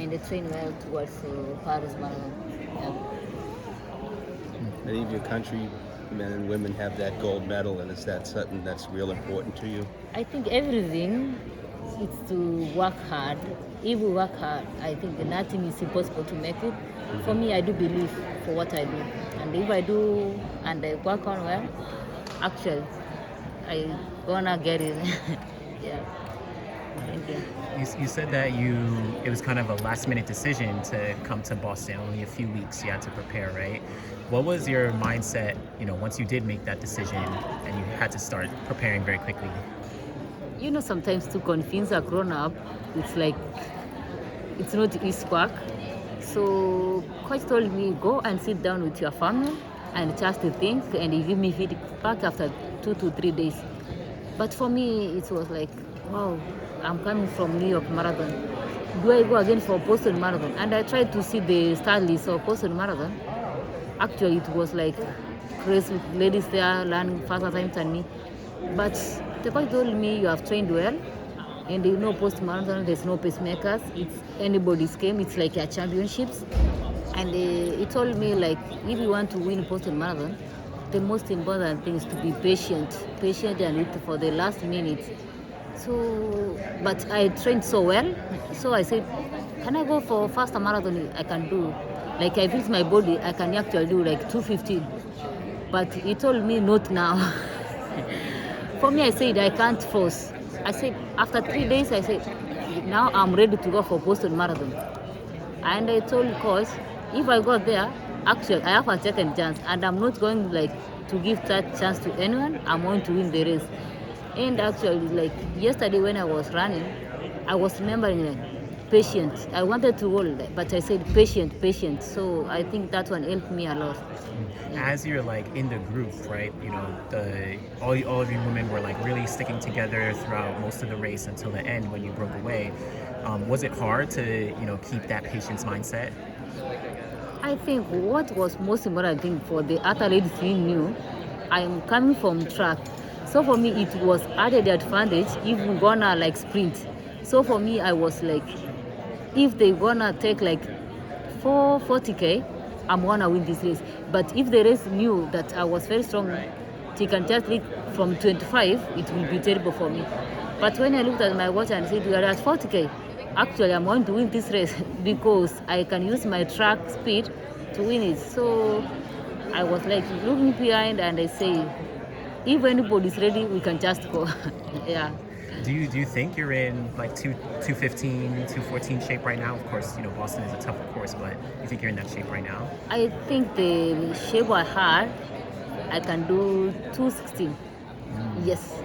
and they train well towards Paris Marathon. Yeah. Many of your country men and women have that gold medal, and is that something that's real important to you? I think everything is to work hard. If we work hard, I think nothing is impossible to make it. For me, I do believe for what I do, and if I do and I work on well, actually, I gonna get it. Yeah. Thank you. You said that it was kind of a last minute decision to come to Boston. Only a few weeks you had to prepare, right? What was your mindset, once you did make that decision and you had to start preparing very quickly? Sometimes to convince a grown up, it's like it's not easy work. So coach told me go and sit down with your family and just to think, and he give me feedback after 2 to 3 days. But for me, it was like, wow, I'm coming from New York Marathon. Do I go again for Boston Marathon? And I tried to see the start list of Boston Marathon. Actually, it was like crazy ladies there learning faster times than me. But the coach told me you have trained well, and post marathon, there's no pacemakers. It's anybody's game. It's like a championships. And he told me like if you want to win Boston Marathon, the most important thing is to be patient and wait for the last minute. So, but I trained so well, so I said, can I go for faster marathon? I can do. Like I feel my body, I can actually do like 2:15. But he told me not now. For me, I said I can't force. I said after 3 days, I said now I'm ready to go for Boston Marathon. And I told coach, if I go there, actually I have a second chance, and I'm not going like to give that chance to anyone. I'm going to win the race. And actually, like yesterday when I was running, I was remembering like patient. I wanted to hold, but I said patient. So I think that one helped me a lot. As you're like in the group, right? All of you women were like really sticking together throughout most of the race until the end when you broke away. Was it hard to keep that patience mindset? I think what was most important thing for the athletes he knew, I'm coming from track. So for me, it was added advantage if we're gonna like sprint. So for me, I was like, if they gonna take like 40K, I'm gonna win this race. But if the race knew that I was very strong, they can just lead from 25, it will be terrible for me. But when I looked at my watch and said, we are at 40K, actually I'm going to win this race because I can use my track speed to win it. So I was like looking behind and I say, if anybody's ready, we can just go. Yeah. Do you think you're in like 215, 214 shape right now? Of course, Boston is a tougher course, but you think you're in that shape right now? I think the shape I had, I can do 216. Yes.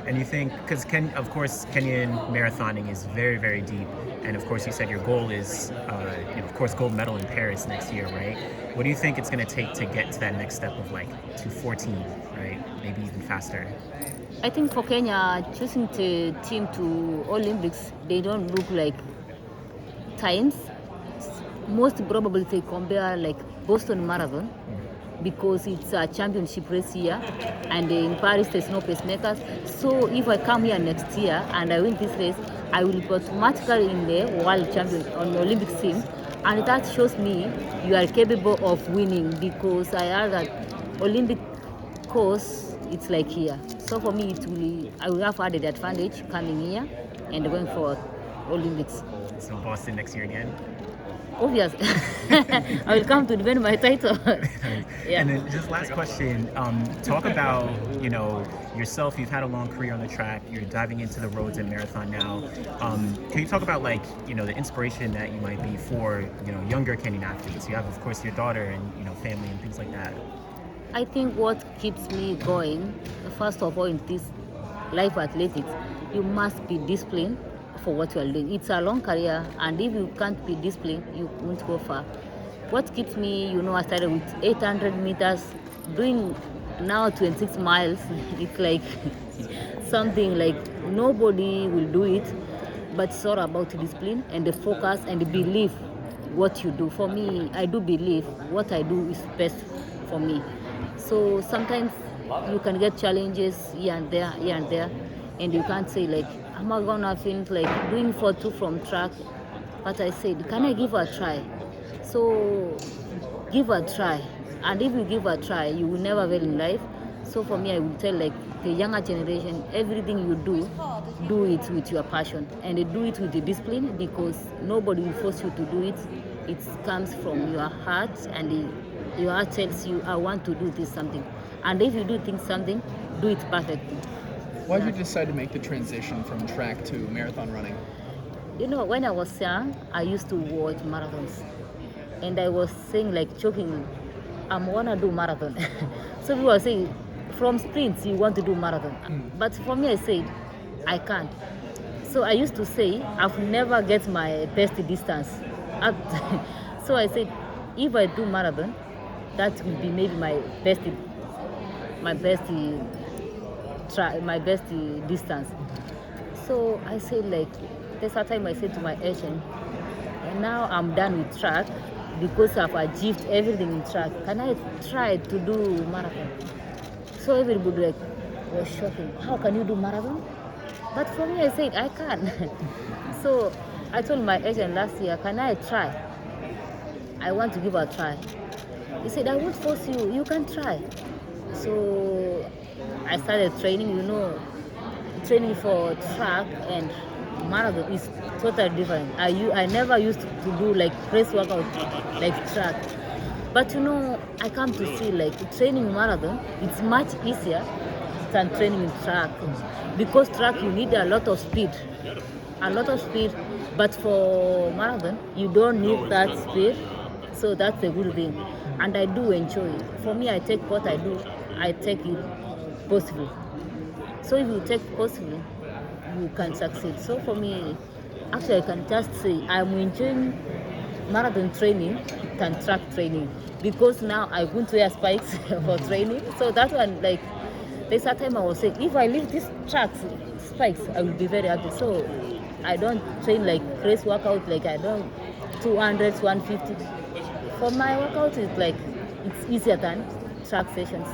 And you think, because of course, Kenyan marathoning is very, very deep. And of course, you said your goal is, of course, gold medal in Paris next year, right? What do you think it's going to take to get to that next step of like 214, right? Maybe even faster? I think for Kenya, choosing the team to Olympics, they don't look like times. Most probably they compare like Boston Marathon because it's a championship race here, and in Paris there's no pacemakers. So if I come here next year and I win this race, I will be automatically in the world champion on the Olympic team, and that shows me you are capable of winning because I heard that Olympic course it's like here. So for me, I will have added advantage coming here and going for Olympics. So Boston next year again? Obvious. I will come to defend my title. Yeah. And then just last question, talk about, yourself. You've had a long career on the track. You're diving into the roads and marathon now. Can you talk about like, the inspiration that you might be for, younger Kenyan athletes? You have, of course, your daughter and, family and things like that. I think what keeps me going, first of all, in this life athletics, you must be disciplined for what you are doing. It's a long career, and if you can't be disciplined, you won't go far. What keeps me, I started with 800 meters, doing now 26 miles. It's like something like nobody will do it, but it's all about discipline and the focus and the belief what you do. For me, I do believe what I do is best for me. So sometimes you can get challenges here and there, and you can't say like, am I gonna finish like doing 4-2 from track? But I said, can I give a try? So give a try. And if you give a try, you will never fail in life. So for me, I will tell like the younger generation, everything you do it with your passion and do it with the discipline, because nobody will force you to do it. It comes from your heart, and your heart tells you, I want to do this something. And if you do think something, do it perfectly. Why did you decide to make the transition from track to marathon running? When I was young, I used to watch marathons, and I was saying like jokingly, I'm gonna do marathon. So people were saying, from sprints you want to do marathon, but for me I said I can't. So I used to say I've never get my best distance. So I said if I do marathon, that will be maybe my best my best distance. So I said like there's a time I said to my agent, and now I'm done with track because I've achieved everything in track. Can I try to do marathon? So everybody like was shocking. How can you do marathon? But for me I said I can. So I told my agent last year, can I try? I want to give a try. He said, I won't force you, you can try. So I started training, training for track and marathon is totally different. I never used to do like race workout like track. But I come to see like training marathon, it's much easier than training in track. Because track you need a lot of speed. But for marathon, you don't need that speed. So that's a good thing. And I do enjoy it. For me, I take what I do, I take it positively. So if you take positively, you can succeed. So for me, actually I can just say I'm enjoying marathon training than track training, because now I won't wear spikes for training. So that one, like, there's a time I was saying, if I leave these tracks, spikes, I will be very happy. So I don't train like race workout, like I don't 200, 150. For my workout, it's like, it's easier than track sessions.